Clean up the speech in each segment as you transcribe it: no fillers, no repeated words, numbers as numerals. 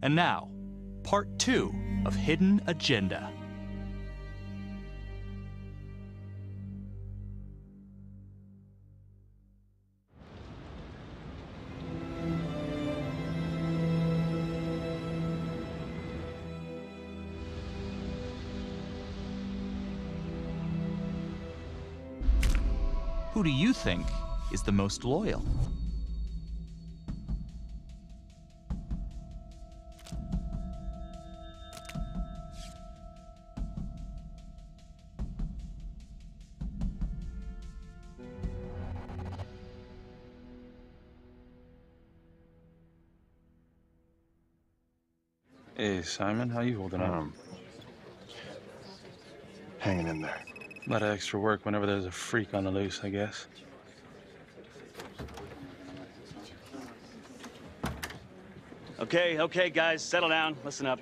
And now, part 2 of Hidden Agenda. Who do you think is the most loyal? Hey, Simon, how you holding up? Hanging in there. A lot of extra work whenever there's a freak on the loose, I guess. Okay, guys, settle down. Listen up.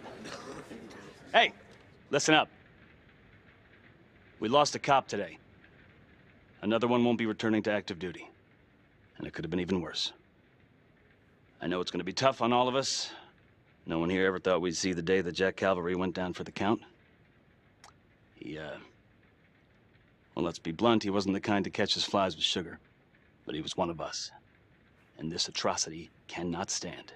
Hey, listen up. We lost a cop today. Another one won't be returning to active duty. And it could have been even worse. I know it's going to be tough on all of us. No one here ever thought we'd see the day that Jack Calvary went down for the count. Well, let's be blunt, he wasn't the kind to catch his flies with sugar. But he was one of us. And this atrocity cannot stand.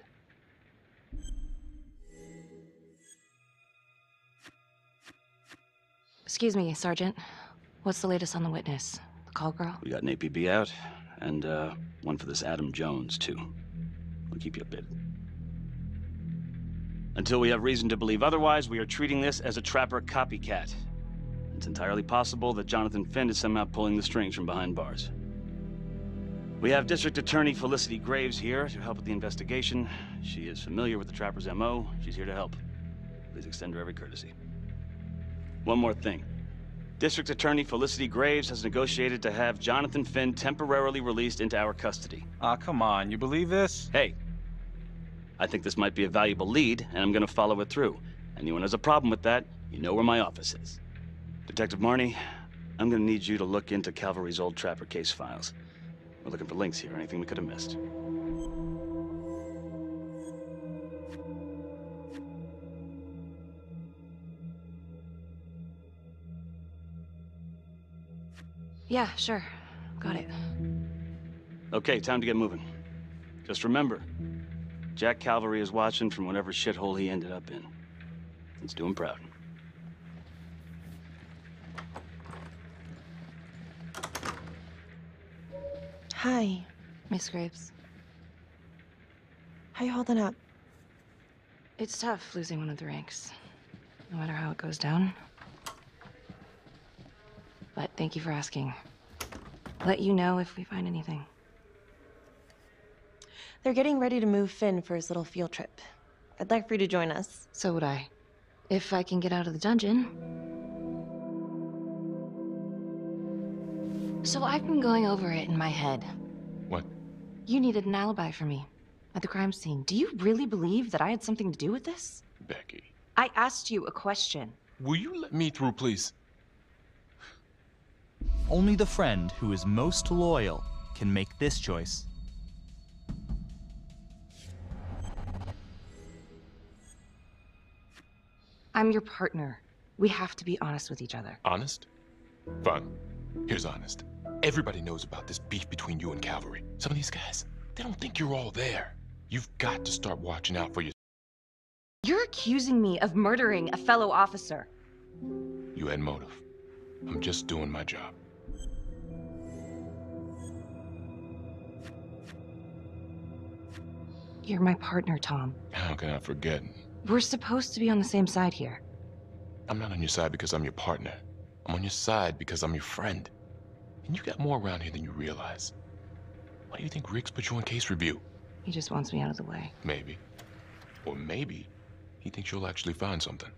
Excuse me, Sergeant. What's the latest on the witness? The call girl? We got an APB out, and one for this Adam Jones, too. We'll keep you updated. Until we have reason to believe otherwise, we are treating this as a trapper copycat. It's entirely possible that Jonathan Finn is somehow pulling the strings from behind bars. We have District Attorney Felicity Graves here to help with the investigation. She is familiar with the trapper's MO. She's here to help. Please extend her every courtesy. One more thing. District Attorney Felicity Graves has negotiated to have Jonathan Finn temporarily released into our custody. Ah, come on, you believe this? Hey, I think this might be a valuable lead, and I'm gonna follow it through. Anyone has a problem with that, you know where my office is. Detective Marnie, I'm gonna need you to look into Calvary's old trapper case files. We're looking for links here, anything we could have missed. Yeah, sure. Got it. Okay, time to get moving. Just remember, Jack Calvary is watching from whatever shithole he ended up in. Let's do him proud. Hi. Miss Graves. How you holding up? It's tough losing one of the ranks, no matter how it goes down. But thank you for asking. Let you know if we find anything. They're getting ready to move Finn for his little field trip. I'd like for you to join us. So would I. If I can get out of the dungeon. So I've been going over it in my head. What? You needed an alibi for me at the crime scene. Do you really believe that I had something to do with this? Becky. I asked you a question. Will you let me through, please? Only the friend who is most loyal can make this choice. I'm your partner. We have to be honest with each other. Honest? Fine. Here's honest. Everybody knows about this beef between you and Cavalry. Some of these guys, they don't think you're all there. You've got to start watching out for your... You're accusing me of murdering a fellow officer. You had motive. I'm just doing my job. You're my partner, Tom. How can I forget? We're supposed to be on the same side here. I'm not on your side because I'm your partner. I'm on your side because I'm your friend. And you got more around here than you realize. Why do you think Riggs put you on case review? He just wants me out of the way. Maybe. Or maybe he thinks you'll actually find something.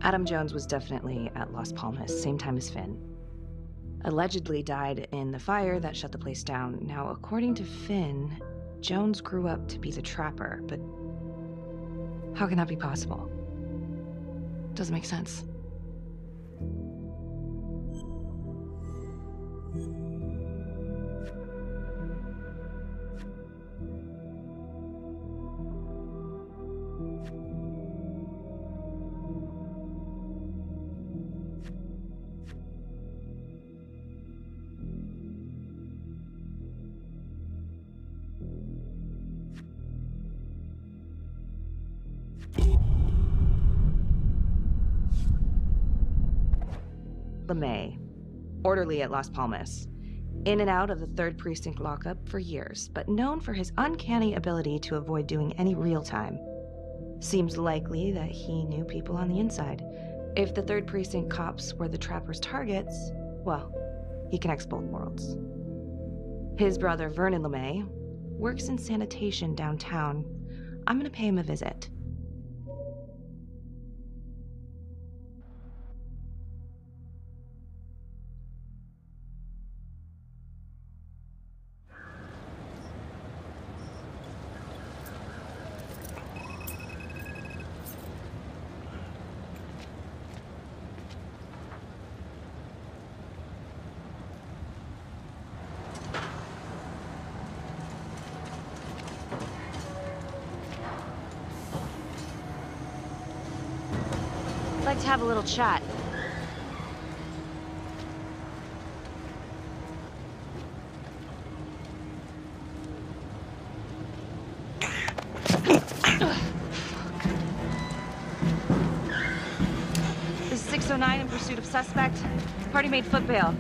Adam Jones was definitely at Las Palmas, same time as Finn. Allegedly died in the fire that shut the place down. Now, according to Finn, Jones grew up to be the trapper, but how can that be possible? Doesn't make sense. LeMay, orderly at Las Palmas. In and out of the 3rd Precinct lockup for years, but known for his uncanny ability to avoid doing any real time. Seems likely that he knew people on the inside. If the 3rd Precinct cops were the trapper's targets, well, he connects both worlds. His brother, Vernon LeMay, works in sanitation downtown. I'm gonna pay him a visit. I'd like to have a little chat. This is 609 in pursuit of suspect. Party made foot bail.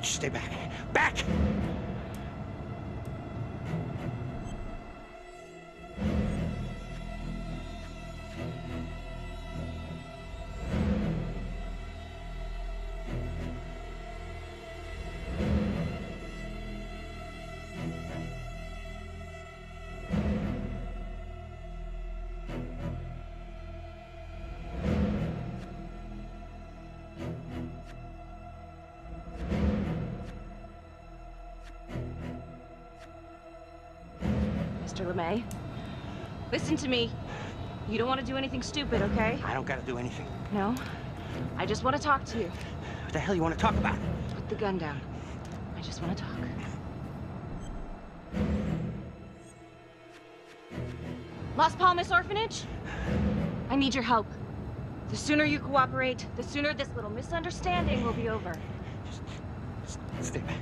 Stay back. Back! Mr. LeMay, listen to me. You don't want to do anything stupid, okay? I don't gotta do anything. No? I just want to talk to you. What the hell you want to talk about? Put the gun down. I just want to talk. Las Palmas Orphanage? I need your help. The sooner you cooperate, the sooner this little misunderstanding will be over. Just stay back.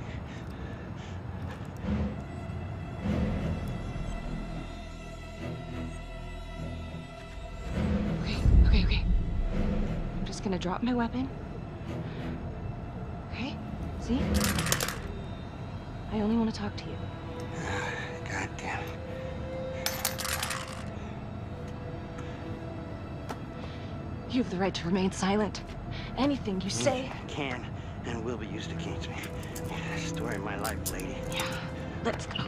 Okay. I'm just gonna drop my weapon. Okay? See? I only want to talk to you. God damn it. You have the right to remain silent. Anything you say... Can and will be used against me. Story of my life, lady. Yeah, let's go.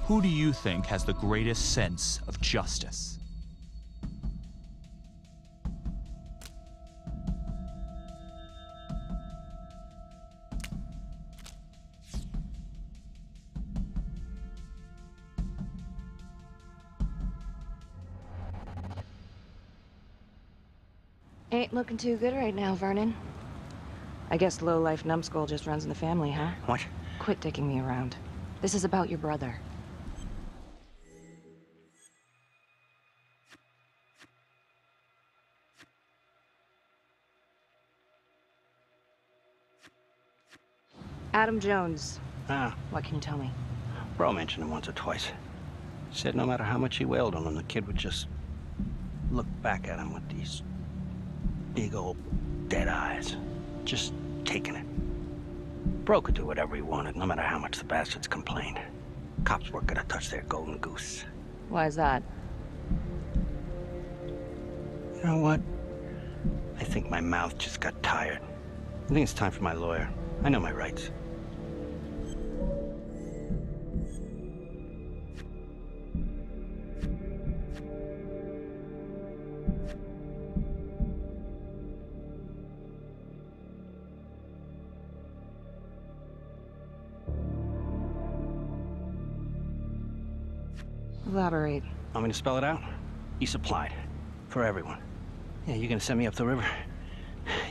Who do you think has the greatest sense of justice? Ain't looking too good right now, Vernon. I guess low-life numbskull just runs in the family, huh? What? Quit dicking me around. This is about your brother. Adam Jones. What can you tell me? Bro mentioned him once or twice. Said no matter how much he wailed on him, the kid would just look back at him with these big old dead eyes. Just taking it. Bro could do whatever he wanted, no matter how much the bastards complained. Cops weren't gonna touch their golden goose. Why is that? You know what? I think my mouth just got tired. I think it's time for my lawyer. I know my rights. Elaborate. Want me to spell it out? He supplied. For everyone. Yeah, you're gonna send me up the river?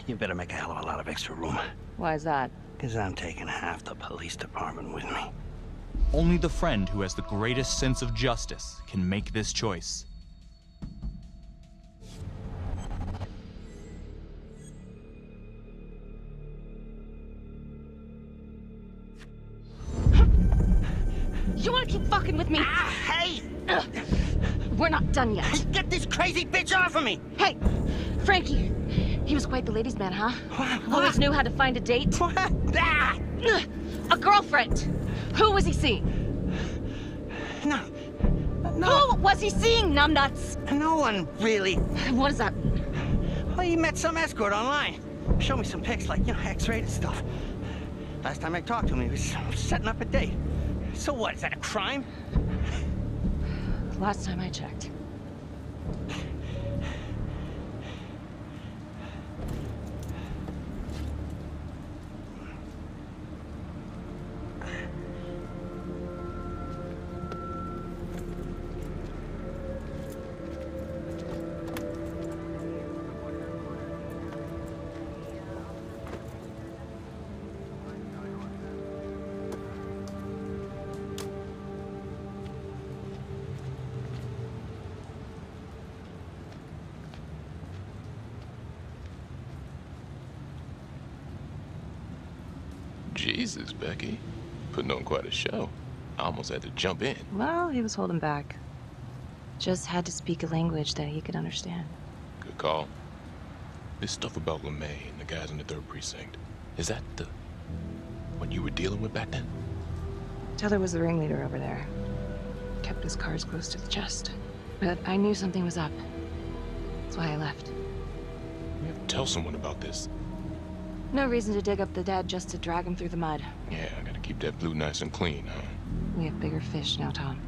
You better make a hell of a lot of extra room. Why is that? Because I'm taking half the police department with me. Only the friend who has the greatest sense of justice can make this choice. You wanna keep fucking with me? Hey! We're not done yet. Get this crazy bitch off of me! Hey, Frankie. He was quite the ladies' man, huh? Always knew how to find a date. What? Ah! A girlfriend. Who was he seeing? No. Who was he seeing, numbnuts? No one really. What does that mean? Well, he met some escort online. Showed me some pics, like, X-rated stuff. Last time I talked to him, he was setting up a date. So what, is that a crime? Last time I checked. Jesus, Becky. Putting on quite a show. I almost had to jump in. Well, he was holding back. Just had to speak a language that he could understand. Good call. This stuff about LeMay and the guys in the 3rd Precinct, is that what you were dealing with back then? Teller was the ringleader over there. Kept his cards close to the chest. But I knew something was up. That's why I left. You have to tell someone about this. No reason to dig up the dead just to drag him through the mud. Yeah, I gotta keep that blue nice and clean, huh? We have bigger fish now, Tom.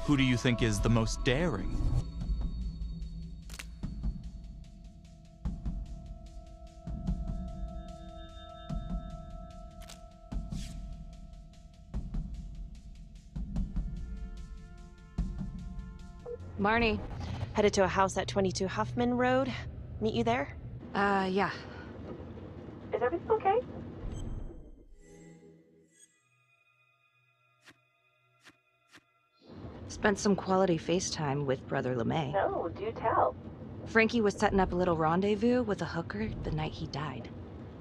Who do you think is the most daring? Marnie. Headed to a house at 22 Huffman Road. Meet you there? Yeah. Is everything okay? Spent some quality FaceTime with Brother LeMay. No, do tell. Frankie was setting up a little rendezvous with a hooker the night he died.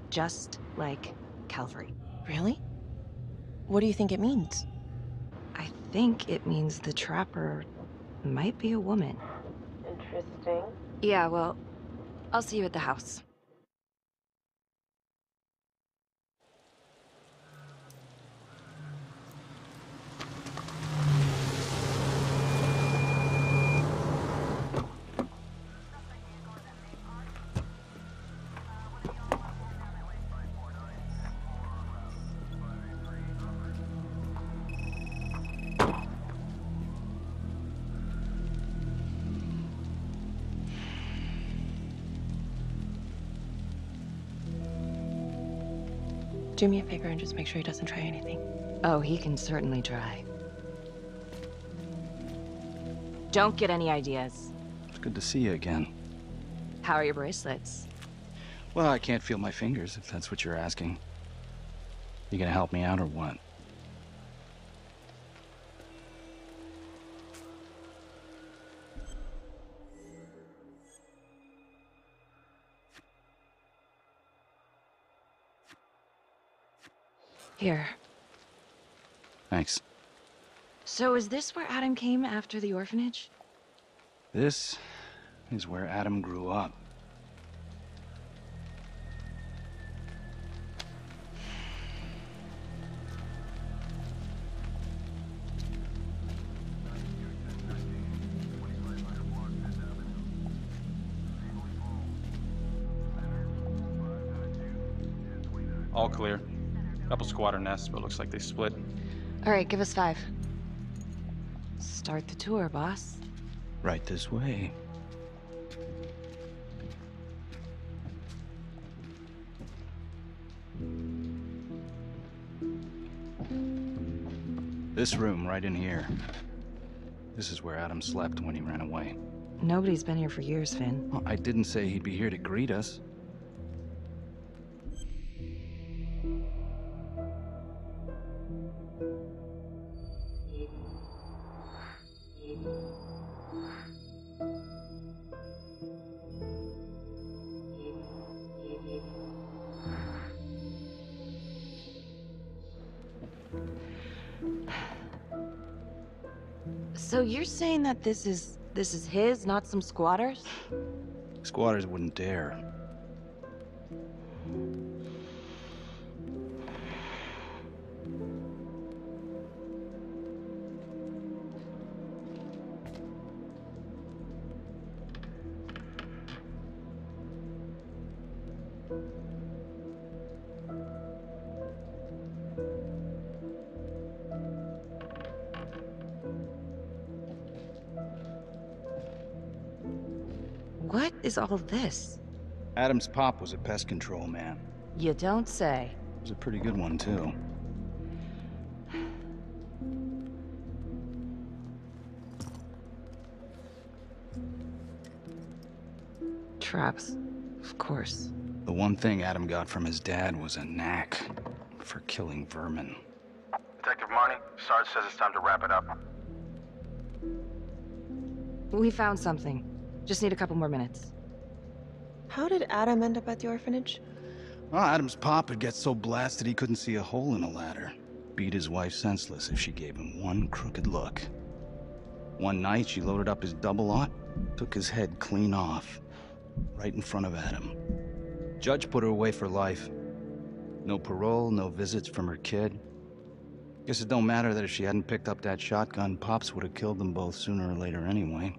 Just like Calvary. Really? What do you think it means? I think it means the trapper might be a woman. Interesting. Yeah, well, I'll see you at the house. Do me a favor and just make sure he doesn't try anything. Oh, he can certainly try. Don't get any ideas. It's good to see you again. How are your bracelets? Well, I can't feel my fingers, if that's what you're asking. You gonna help me out or what? Here. Thanks. So is this where Adam came after the orphanage? This is where Adam grew up. All clear. Couple squatter nests, but looks like they split. All right, give us 5. Start the tour, boss. Right this way. This room right in here. This is where Adam slept when he ran away. Nobody's been here for years, Finn. Well, I didn't say he'd be here to greet us. So you're saying that this is his, not some squatters? Squatters wouldn't dare. What is all this? Adam's pop was a pest control man. You don't say. He was a pretty good one, too. Traps, of course. The one thing Adam got from his dad was a knack for killing vermin. Detective Marnie, Sarge says it's time to wrap it up. We found something. Just need a couple more minutes. How did Adam end up at the orphanage? Well, Adam's pop would get so blasted he couldn't see a hole in a ladder. Beat his wife senseless if she gave him one crooked look. One night, she loaded up his double-aught, took his head clean off, right in front of Adam. Judge put her away for life. No parole, no visits from her kid. Guess it don't matter that if she hadn't picked up that shotgun, Pops would have killed them both sooner or later anyway.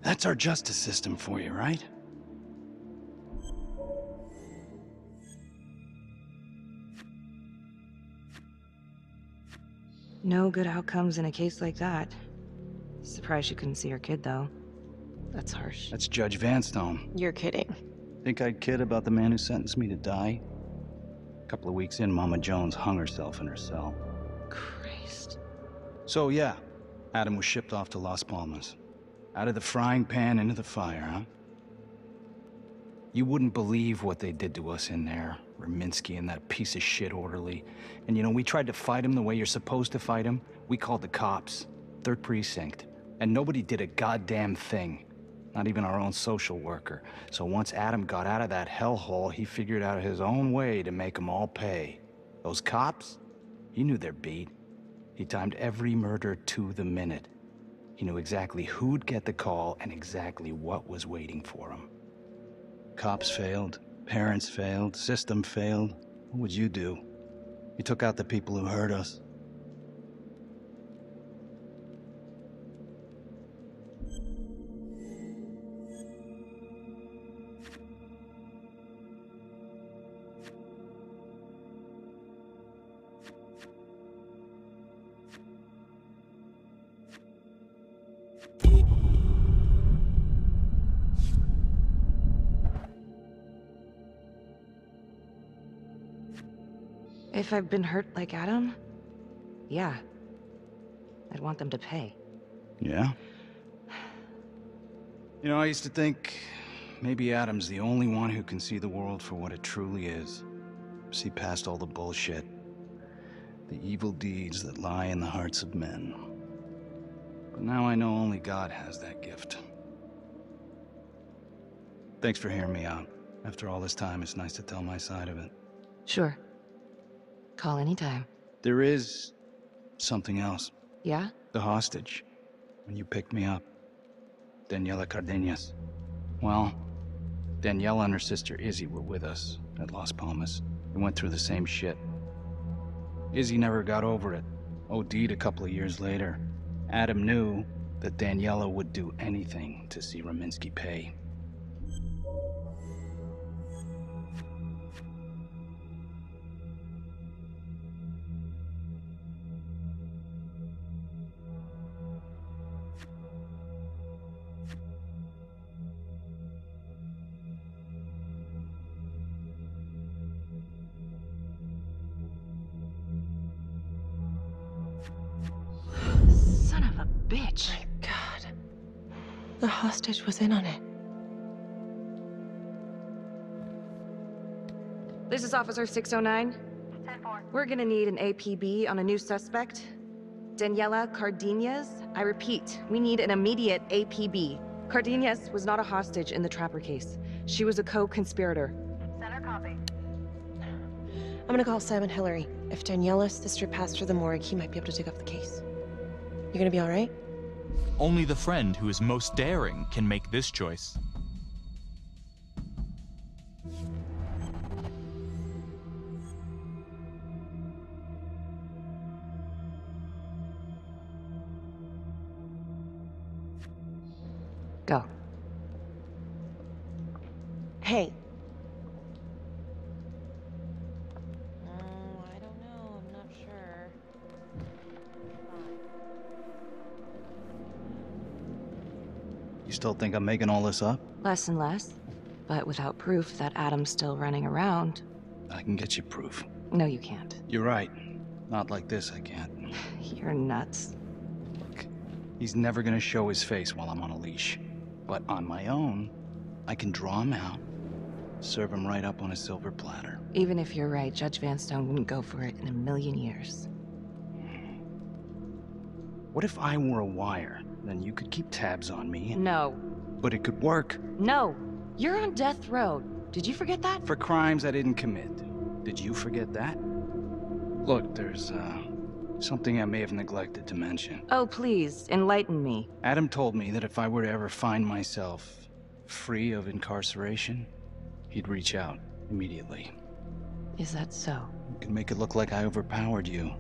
That's our justice system for you, right? No good outcomes in a case like that. Surprised she couldn't see her kid, though. That's harsh. That's Judge Vanstone. You're kidding. Think I'd kid about the man who sentenced me to die? A couple of weeks in, Mama Jones hung herself in her cell. Christ. So yeah, Adam was shipped off to Las Palmas. Out of the frying pan into the fire, huh? You wouldn't believe what they did to us in there. Raminsky and that piece of shit orderly. And you know, we tried to fight him the way you're supposed to fight him. We called the cops. 3rd Precinct. And nobody did a goddamn thing. Not even our own social worker. So once Adam got out of that hellhole, he figured out his own way to make them all pay. Those cops? He knew their beat. He timed every murder to the minute. He knew exactly who'd get the call and exactly what was waiting for him. Cops failed, parents failed, system failed. What would you do? He took out the people who hurt us. If I've been hurt like Adam, yeah. I'd want them to pay. Yeah? You know, I used to think maybe Adam's the only one who can see the world for what it truly is. See past all the bullshit. The evil deeds that lie in the hearts of men. But now I know only God has that gift. Thanks for hearing me out. After all this time, it's nice to tell my side of it. Sure. Call anytime. There is something else. Yeah? The hostage. When you picked me up. Daniela Cardenas. Well, Daniela and her sister Izzy were with us at Las Palmas. We went through the same shit. Izzy never got over it. OD'd a couple of years later. Adam knew that Daniela would do anything to see Raminsky pay. Son of a bitch. My God. The hostage was in on it. This is Officer 609. 10-4. We're gonna need an APB on a new suspect. Daniela Cardenas. I repeat, we need an immediate APB. Cardenas was not a hostage in the Trapper case. She was a co-conspirator. Center copy. I'm gonna call Sam and Hillary. If Daniela's sister passed through the morgue, he might be able to dig up the case. You gonna be all right? Only the friend who is most daring can make this choice. Go. Hey. I don't know. I'm not sure. You still think I'm making all this up? Less and less. But without proof that Adam's still running around. I can get you proof. No, you can't. You're right. Not like this, I can't. You're nuts. Look, he's never gonna show his face while I'm on a leash. But on my own, I can draw him out, serve him right up on a silver platter. Even if you're right, Judge Vanstone wouldn't go for it in a million years. What if I were a wire? Then you could keep tabs on me. No. But it could work. No. You're on death row. Did you forget that? For crimes I didn't commit. Did you forget that? Look, there's, something I may have neglected to mention. Oh, please, enlighten me. Adam told me that if I were to ever find myself free of incarceration, he'd reach out immediately. Is that so? You can make it look like I overpowered you.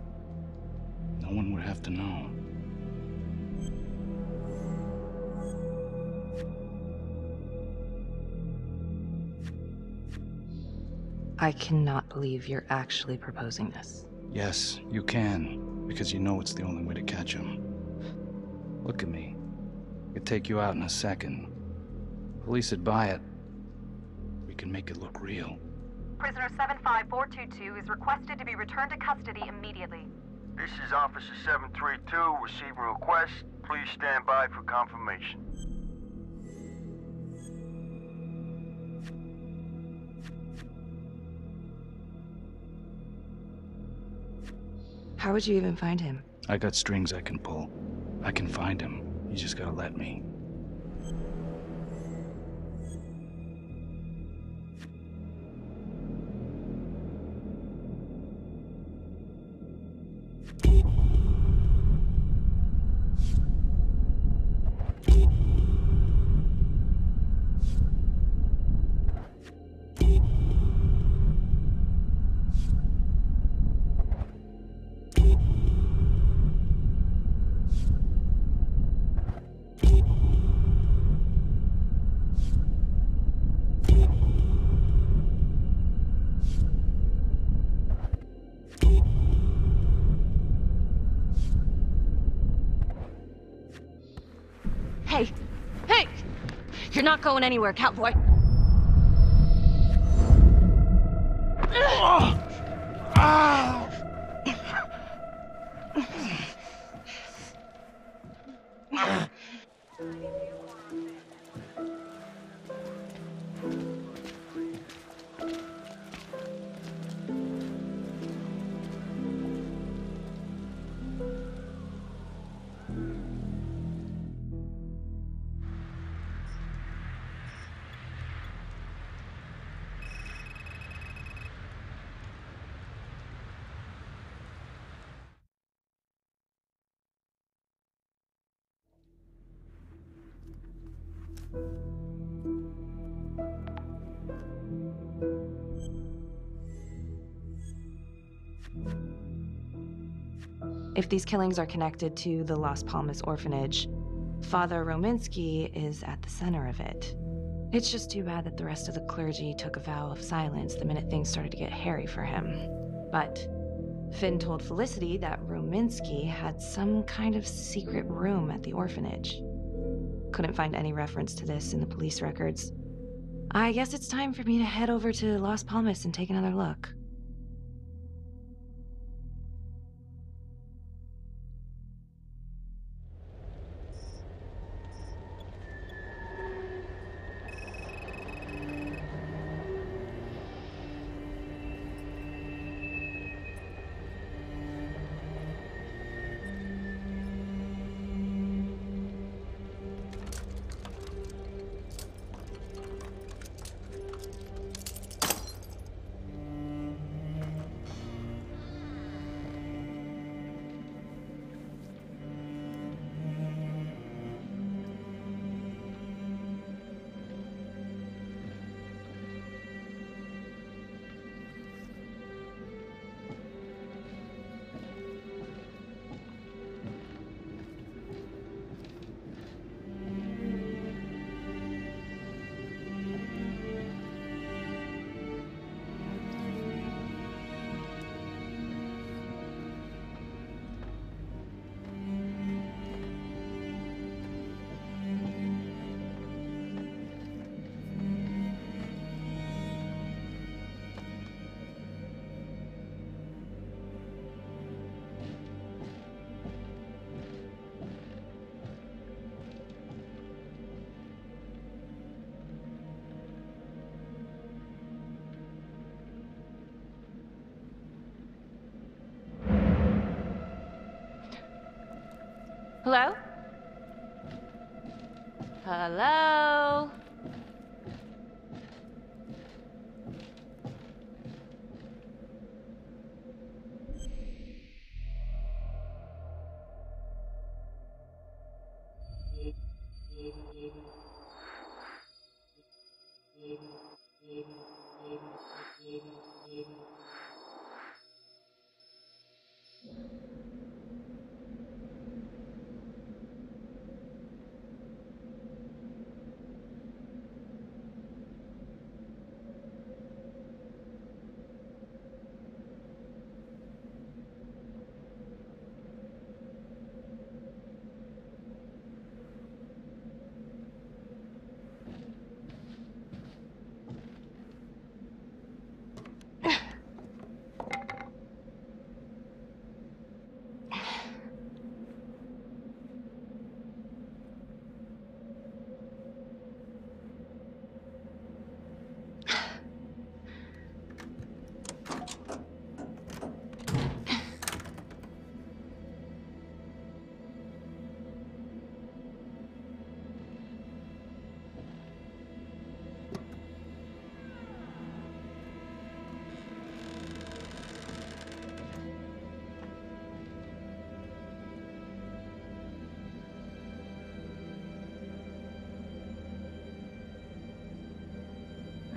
No one would have to know. I cannot believe you're actually proposing this. Yes, you can, because you know it's the only way to catch him. Look at me. I could take you out in a second. Police would buy it. We can make it look real. Prisoner 75422 is requested to be returned to custody immediately. This is Officer 732 receiving request. Please stand by for confirmation. How would you even find him? I got strings I can pull. I can find him. You just gotta let me. Hey! You're not going anywhere, cowboy. If these killings are connected to the Las Palmas orphanage, Father Rominsky is at the center of it. It's just too bad that the rest of the clergy took a vow of silence the minute things started to get hairy for him. But Finn told Felicity that Rominsky had some kind of secret room at the orphanage. Couldn't find any reference to this in the police records. I guess it's time for me to head over to Las Palmas and take another look. Hello? Hello?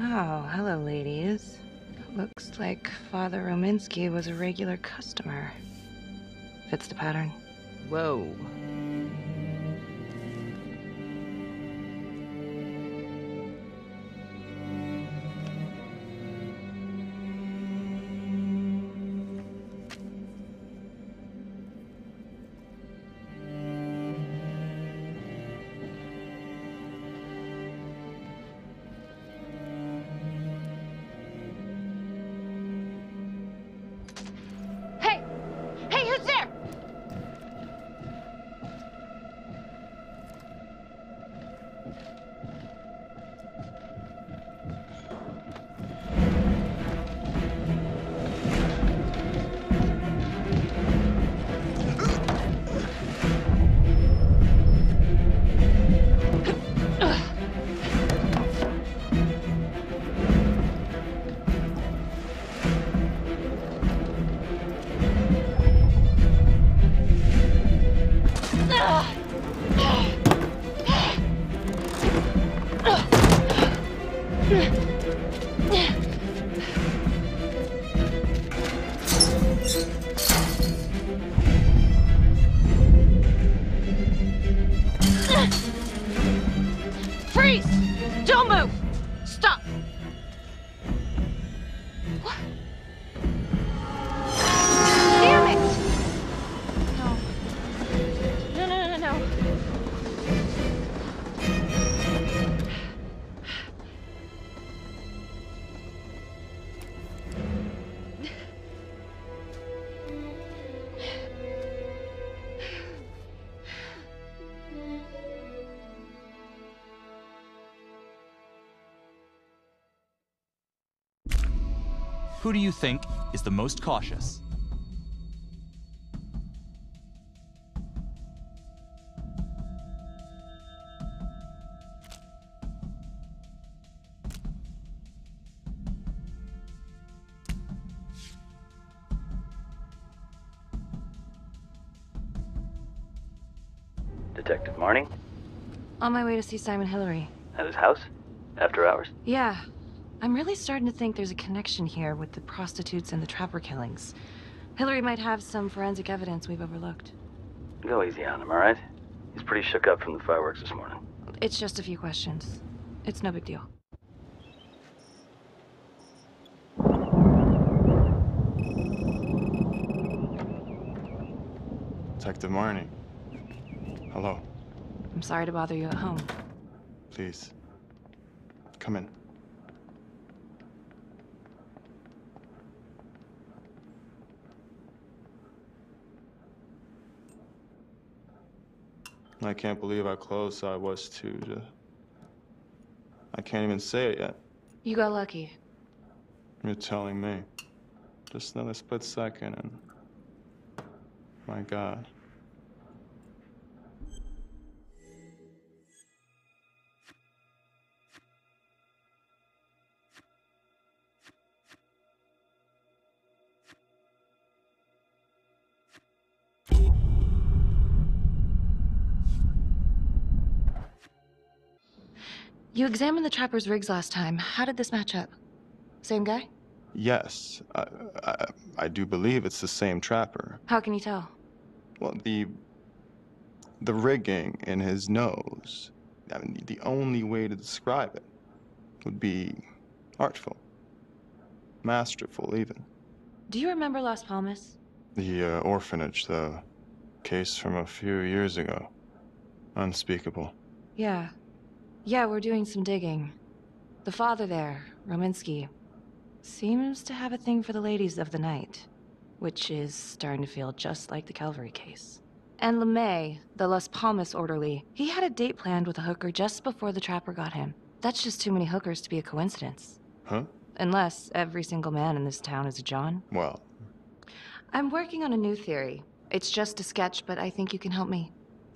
Oh, hello, ladies. Looks like Father Rominsky was a regular customer. Fits the pattern. Whoa. Freeze! Don't move! Stop! What? Damn it! No. No. Who do you think is the most cautious? Detective Marnie? On my way to see Simon Hillary. At his house? After hours? Yeah. I'm really starting to think there's a connection here with the prostitutes and the trapper killings. Hillary might have some forensic evidence we've overlooked. Go easy on him, all right? He's pretty shook up from the fireworks this morning. It's just a few questions. It's no big deal. Detective Marnie. Hello. I'm sorry to bother you at home. Please. Come in. I can't believe how close I was to... I can't even say it yet. You got lucky. You're telling me. Just another split second and... My God. You examined the trapper's rigs last time. How did this match up? Same guy? Yes, I do believe it's the same trapper. How can you tell? Well, the rigging in his nose, I mean, the only way to describe it would be artful, masterful even. Do you remember Las Palmas? The orphanage, the case from a few years ago. Unspeakable. Yeah. Yeah, we're doing some digging. The father there, Rominsky, seems to have a thing for the ladies of the night, which is starting to feel just like the Calvary case. And LeMay, the Las Palmas orderly, he had a date planned with a hooker just before the trapper got him. That's just too many hookers to be a coincidence. Huh? Unless every single man in this town is a John. Well, I'm working on a new theory. It's just a sketch, but I think you can help me.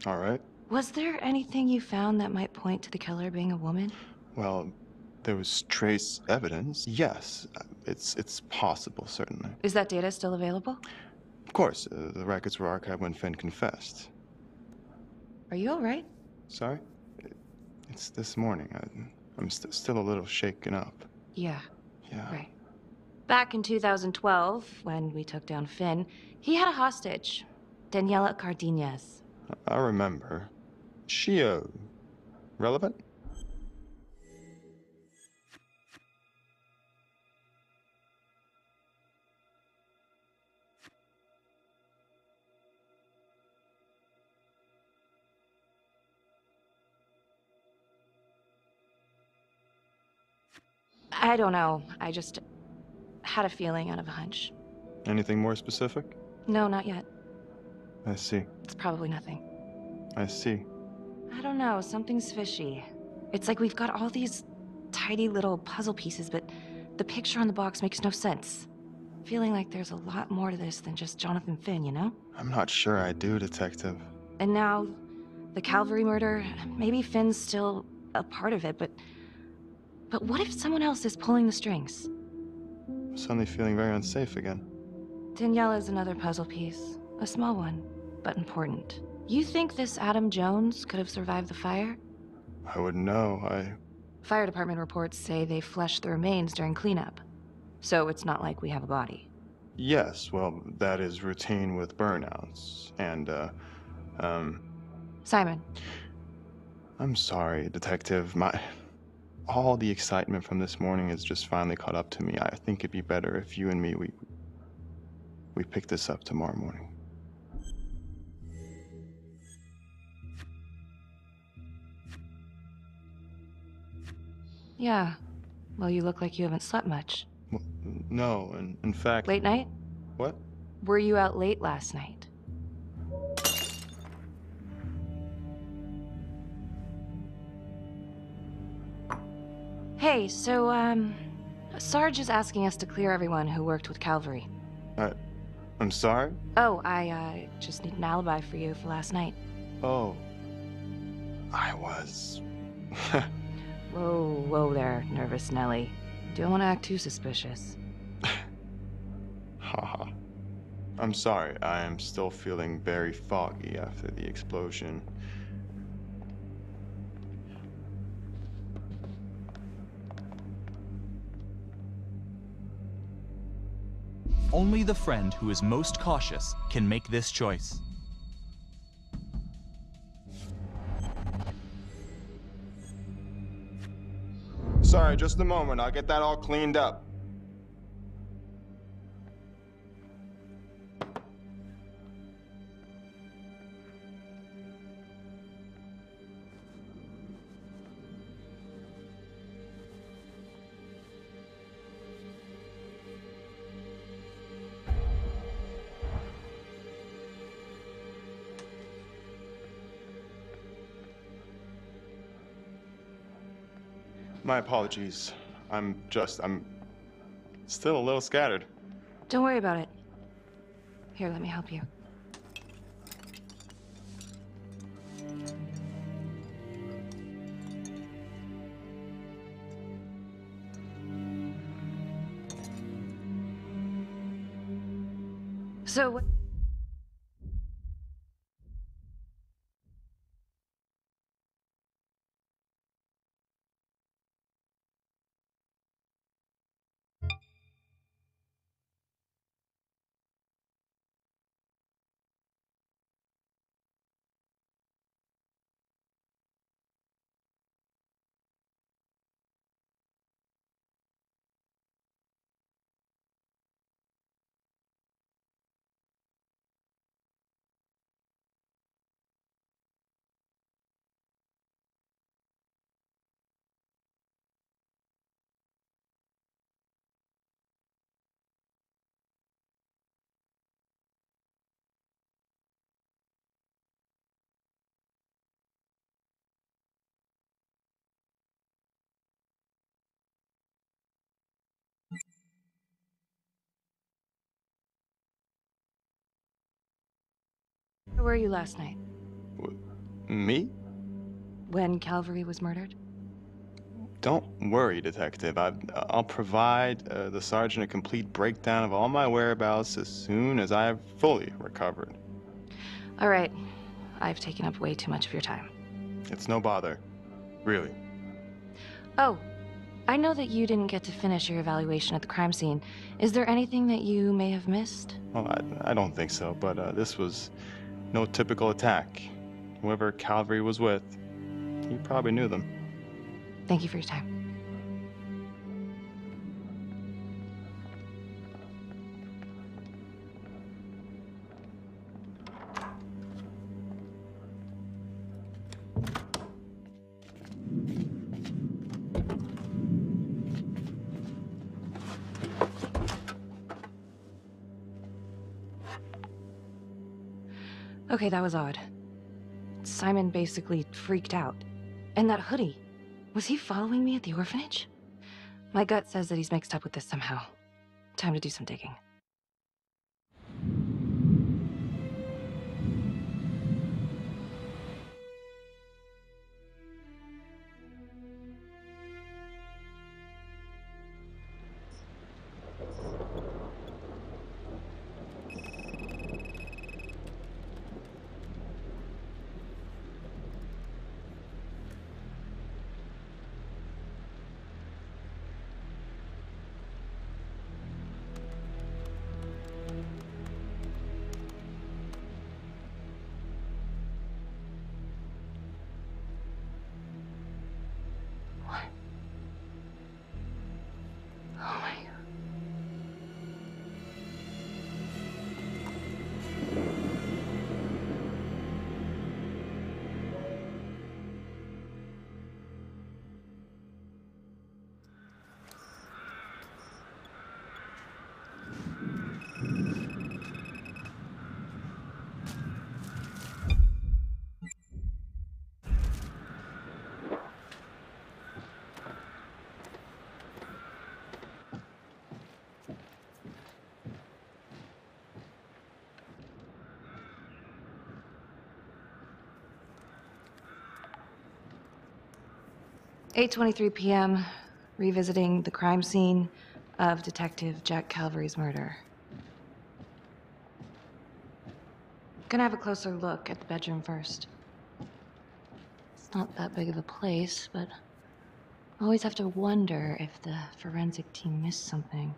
all right. Was there anything you found that might point to the killer being a woman? Well, there was trace evidence. Yes, it's possible, certainly. Is that data still available? Of course, the records were archived when Finn confessed. Are you all right? Sorry? It's this morning. I'm still a little shaken up. Yeah. Yeah. Right. Back in 2012, when we took down Finn, he had a hostage, Daniela Cardenas. I remember. She, relevant? I don't know. I just had a feeling out of a hunch. Anything more specific? No, not yet. I see. It's probably nothing. I see. I don't know. Something's fishy. It's like we've got all these tidy little puzzle pieces, but the picture on the box makes no sense. Feeling like there's a lot more to this than just Jonathan Finn, you know? I'm not sure I do, Detective. And now, the Calvary murder, maybe Finn's still a part of it, but what if someone else is pulling the strings? I'm suddenly feeling very unsafe again. Daniela's another puzzle piece. A small one, but important. You think this Adam Jones could have survived the fire? I wouldn't know. Fire department reports say they flushed the remains during cleanup. So it's not like we have a body. Yes, well, that is routine with burnouts. And, Simon. I'm sorry, Detective. All the excitement from this morning has just finally caught up to me. I think it'd be better if you and me, we pick this up tomorrow morning. Yeah. Well, you look like you haven't slept much. Well, no, in fact... Late night? What? Were you out late last night? Hey, so, Sarge is asking us to clear everyone who worked with Calvary. I'm sorry? Oh, I just need an alibi for you for last night. Oh. I was... Whoa there, nervous Nelly. Don't want to act too suspicious. Haha. I'm sorry, I am still feeling very foggy after the explosion. Only the friend who is most cautious can make this choice. Sorry, just a moment. I'll get that all cleaned up. My apologies. I'm still a little scattered. Don't worry about it. Here, let me help you. So, where were you last night? Me? When Calvary was murdered? Don't worry, Detective. I'll provide the sergeant a complete breakdown of all my whereabouts as soon as I have fully recovered. All right. I've taken up way too much of your time. It's no bother. Really. Oh, I know that you didn't get to finish your evaluation at the crime scene. Is there anything that you may have missed? Well, I don't think so, but this was no typical attack. Whoever Calvary was with, he probably knew them. Thank you for your time. Okay, that was odd. Simon basically freaked out. And that hoodie. Was he following me at the orphanage? My gut says that he's mixed up with this somehow. Time to do some digging. 8:23 p.m., revisiting the crime scene of Detective Jack Calvary's murder. Gonna have a closer look at the bedroom first. It's not that big of a place, but I always have to wonder if the forensic team missed something.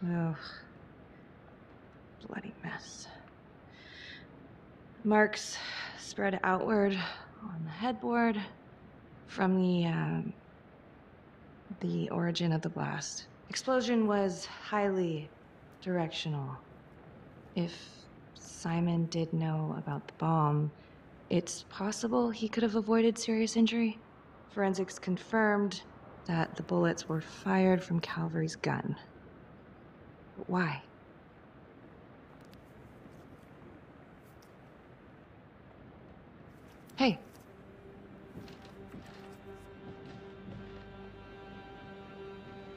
Oh, bloody mess. Marks spread outward on the headboard from the origin of the blast. Explosion was highly directional. If Simon did know about the bomb, it's possible he could have avoided serious injury. Forensics confirmed that the bullets were fired from Calvary's gun. But why? Hey.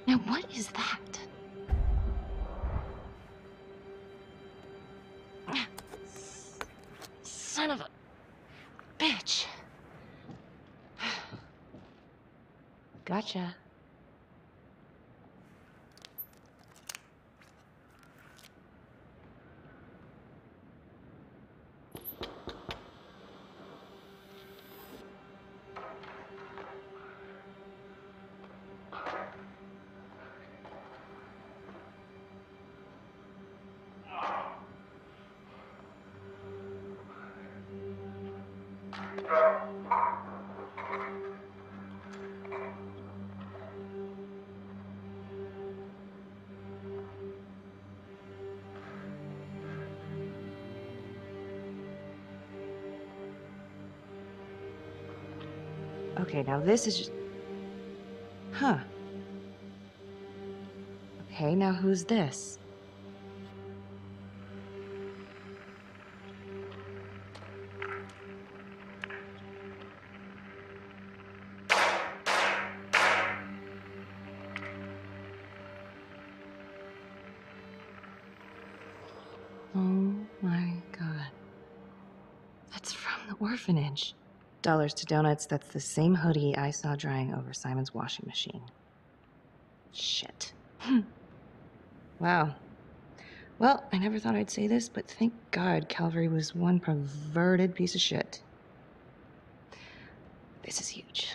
Now what is that? Son of a bitch. Gotcha. Okay, now this is just... Huh. Okay, now who's this? Oh my God. That's from the orphanage. Dollars to donuts, that's the same hoodie I saw drying over Simon's washing machine. Shit. Wow. Well, I never thought I'd say this, but thank God Calvary was one perverted piece of shit. This is huge.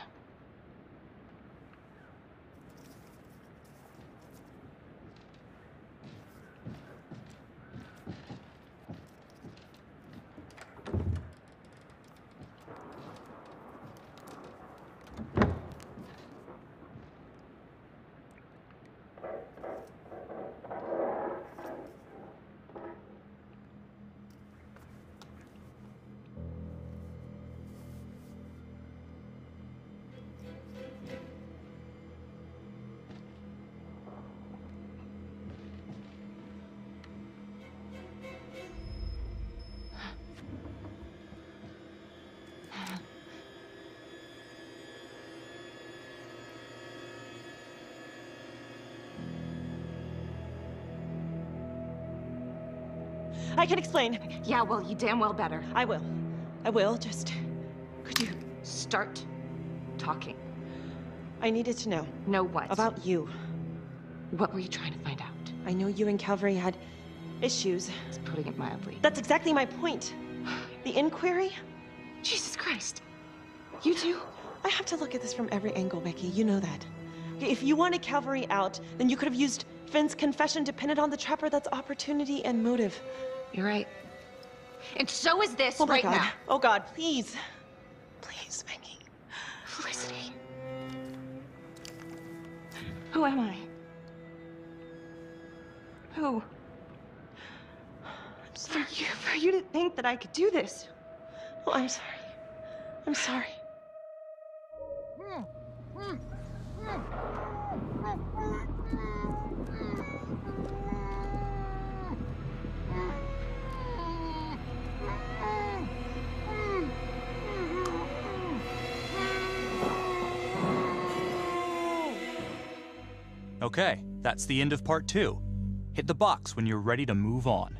I can explain. Yeah, well, you damn well better. I will. I will, just... Could you start talking? I needed to know. Know what? About you. What were you trying to find out? I know you and Calvary had issues. It's putting it mildly. That's exactly my point. The inquiry? Jesus Christ. You too? I have to look at this from every angle, Becky. You know that. If you wanted Calvary out, then you could have used Finn's confession to pin it on the trapper. That's opportunity and motive. You're right. And so is this Oh my right God. now. Oh God, please. Please, Becky. Felicity. Who am I? Who? I'm sorry. For you to think that I could do this. Oh, I'm sorry. I'm sorry. Okay, that's the end of part 2. Hit the box when you're ready to move on.